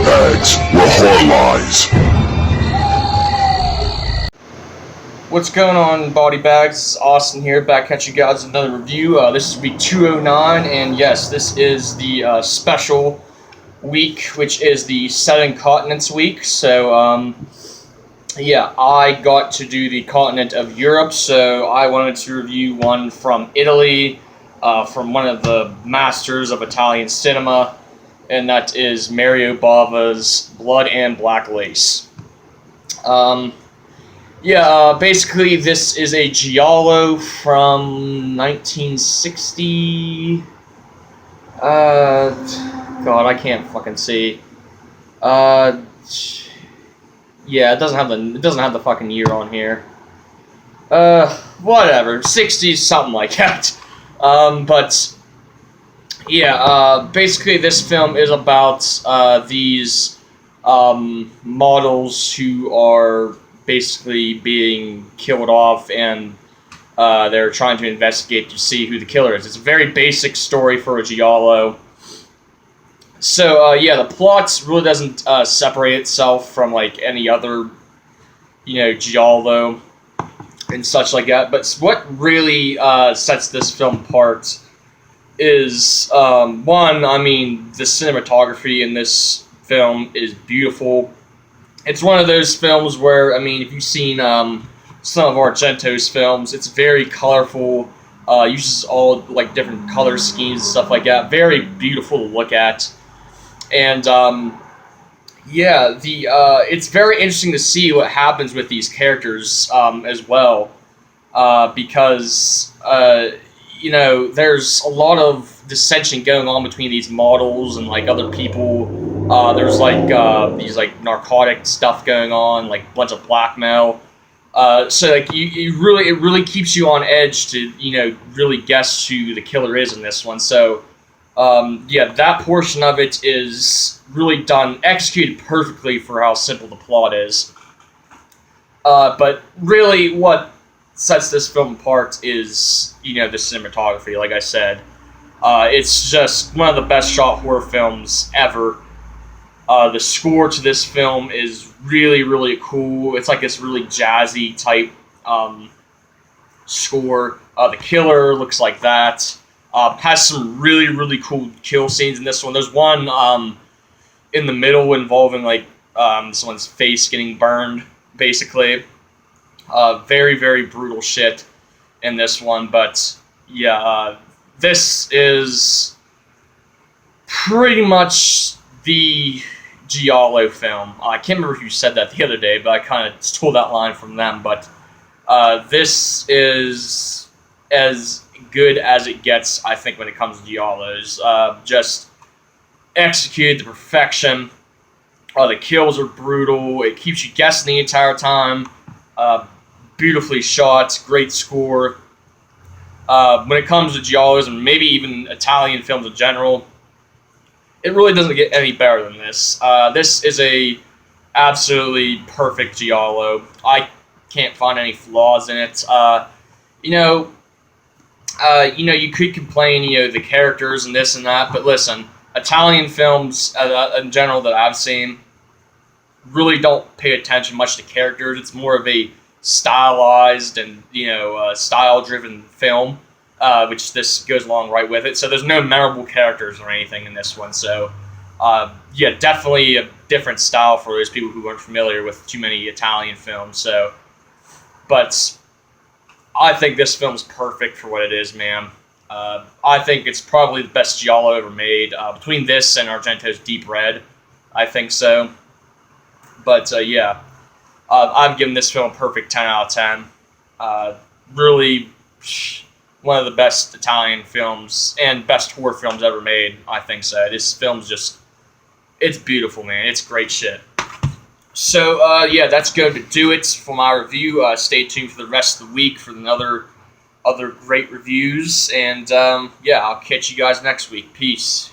bags where heart lies. What's going on, body bags? It's Austin here, back at you guys with another review. This is week 209, and yes, this is the special week, which is the 7 continents week. So, yeah, I got to do the continent of Europe, so I wanted to review one from Italy, from one of the masters of Italian cinema, and that is Mario Bava's Blood and Black Lace. Basically this is a giallo from 1960. God, I can't fucking see. Yeah, it doesn't have the fucking year on here. Whatever, 60s, something like that. Basically this film is about these models who are basically being killed off, and they're trying to investigate to see who the killer is. It's a very basic story for a giallo. So, the plot really doesn't separate itself from, like, any other, giallo and such like that. But what really sets this film apart is, one, the cinematography in this film is beautiful. It's one of those films where, if you've seen some of Argento's films, it's very colorful, uses all, like, different color schemes and stuff like that. Very beautiful to look at. And, it's very interesting to see what happens with these characters, as well, because, there's a lot of dissension going on between these models and, like, other people. There's, like, these, like, narcotic stuff going on, like, a bunch of blackmail. So, like, it really keeps you on edge to, really guess who the killer is in this one. So, that portion of it is really executed perfectly for how simple the plot is. But really what sets this film apart is, the cinematography, like I said. It's just one of the best shot horror films ever. The score to this film is really, really cool. It's like this really jazzy type score. The killer looks like that. Has some really, really cool kill scenes in this one. There's one in the middle involving, like, someone's face getting burned, basically. Very, very brutal shit in this one. But, this is pretty much the giallo film. I can't remember who said that the other day, but I kind of stole that line from them. But this is as good as it gets, I think, when it comes to giallos. Just executed to perfection. The kills are brutal. It keeps you guessing the entire time. Beautifully shot. Great score. When it comes to giallos, and maybe even Italian films in general, it really doesn't get any better than this. This is a absolutely perfect giallo. I can't find any flaws in it. You could complain, the characters and this and that, but listen, Italian films in general that I've seen really don't pay attention much to characters. It's more of a stylized and, style-driven film, which this goes along right with it. So there's no memorable characters or anything in this one. So, definitely a different style for those people who aren't familiar with too many Italian films. So, but I think this film's perfect for what it is, man. I think it's probably the best giallo ever made. Between this and Argento's Deep Red, I think so. But, I've given this film a perfect 10 out of 10. Really one of the best Italian films and best horror films ever made, I think so. This film's just, it's beautiful, man. It's great shit. So, that's going to do it for my review. Stay tuned for the rest of the week for other great reviews. And, I'll catch you guys next week. Peace.